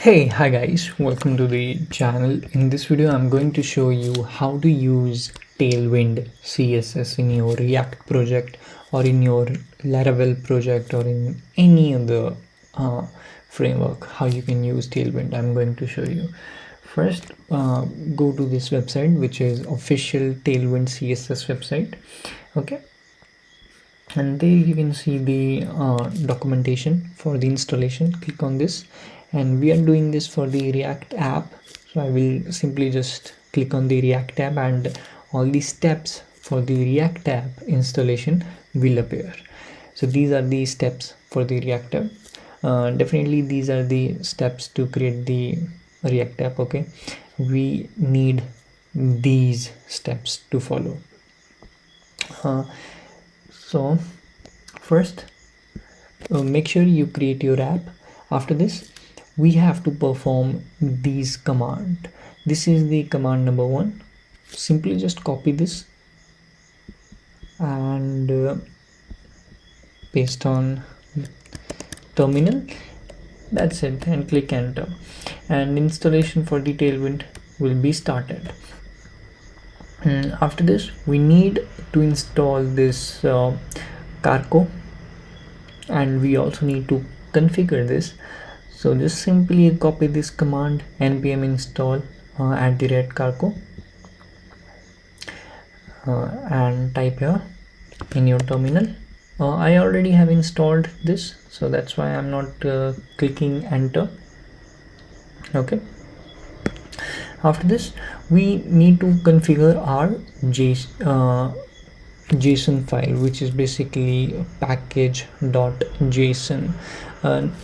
Hi guys, welcome to the channel. In this video I'm going to show you how to use Tailwind CSS in your React project or in your Laravel project or in any other framework. How you can use Tailwind, I'm going to show you. First, go to this website, which is official Tailwind CSS website. Okay, and there you can see the documentation for the installation. Click on this, and we are doing this for the React app, so I will simply just click on the React tab and all the steps for the React app installation will appear. So these are the steps for the React app. Definitely these are the steps to create the React app. Okay, we need these steps to follow. So first, make sure you create your app. After this, we have to perform these command. This is the command number 1. Simply just copy this and paste on terminal. That's it, and click enter, and installation for the Tailwind will be started. After this, we need to install this cargo, and we also need to configure this. So just simply copy this command npm install @cargo and type here in your terminal. I already have installed this, so that's why I'm not clicking enter. Okay, after this we need to configure our JSON file, which is basically package.json.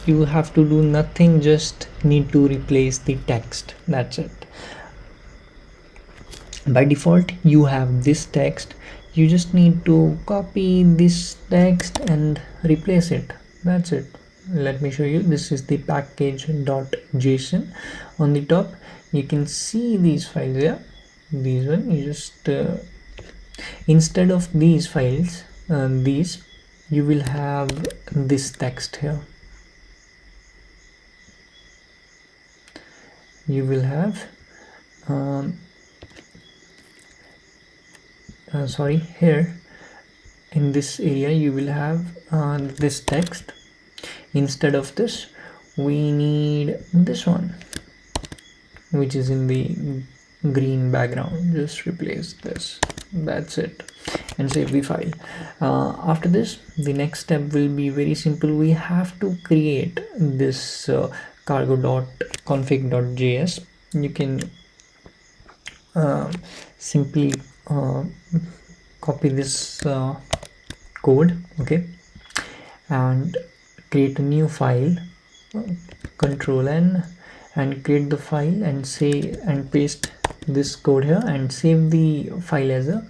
You have to do nothing, just need to replace the text. That's it. By default you have this text. You just need to copy this text and replace it. That's it. Let me show you. This is the package.json. On the top you can see these files here. These one, you just instead of these files, these, you will have this text here. You will have here in this area you will have this text. Instead of this, we need this one, which is in the green background. Just replace this. That's it, and save the file. After this, the next step will be very simple. We have to create this cargo.config.js. You can simply copy this code, okay, and create a new file. Control N and create the file, and say and paste this code here and save the file as a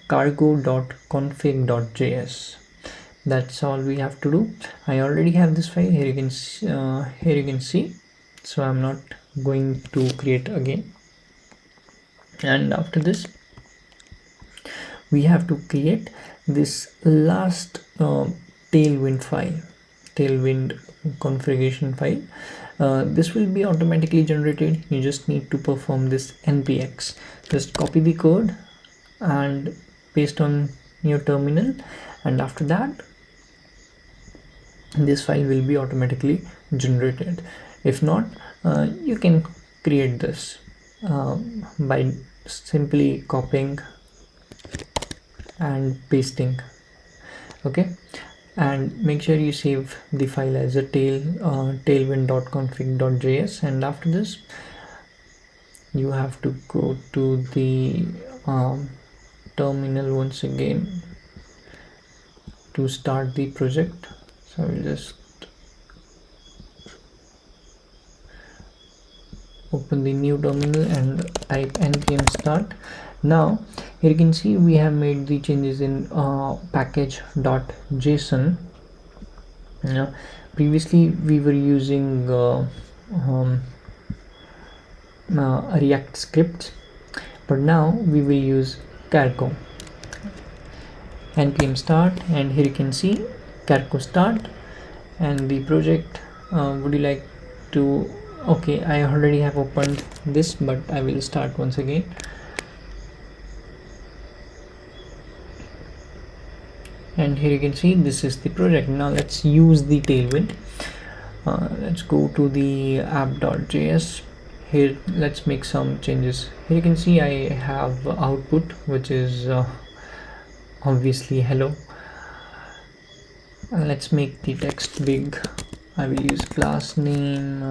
cargo.config.js. That's all we have to do. I already have this file here. You can see, so I'm not going to create again. And after this, we have to create this last Tailwind file, Tailwind configuration file. This will be automatically generated. You just need to perform this npx. Just copy the code and paste on your terminal, and after that this file will be automatically generated. If not, you can create this by simply copying and pasting. Okay, and make sure you save the file as a tailwind.config.js. and after this, you have to go to the terminal once again to start the project. So I will just open the new terminal and type npm start. Now here you can see we have made the changes in package.json. Previously we were using React scripts, but now we will use cargo. Npm start, and here you can see cargo start, and the project. Would you like to Okay, I already have opened this, but I will start once again. And here you can see this is the project. Now let's use the Tailwind. Let's go to the app.js. Here let's make some changes. Here you can see I have output, which is obviously hello. Let's make the text big. I will use class name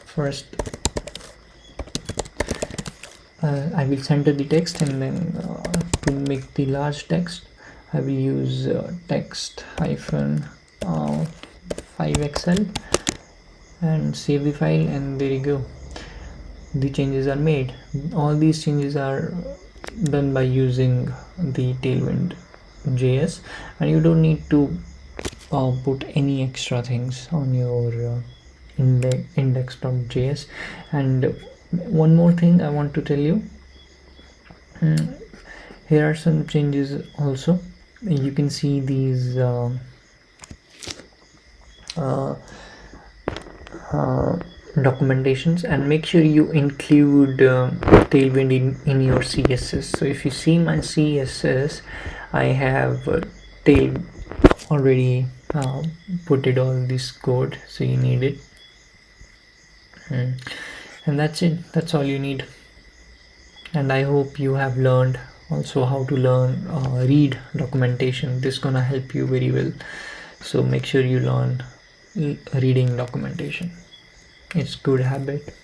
first. I will center the text, and then to make the large text I will use text hyphen 5xl and save the file, and there you go, the changes are made. All these changes are done by using the Tailwind JS, and you don't need to put any extra things on your index.js. And one more thing I want to tell you, here are some changes also. You can see these documentations, and make sure you include Tailwind in your CSS. So if you see my CSS, I have tail already put it all this code, so you need it. And that's it, that's all you need. And I hope you have learned also how to learn read documentation. This is gonna help you very well, so make sure you learn reading documentation. It's good habit.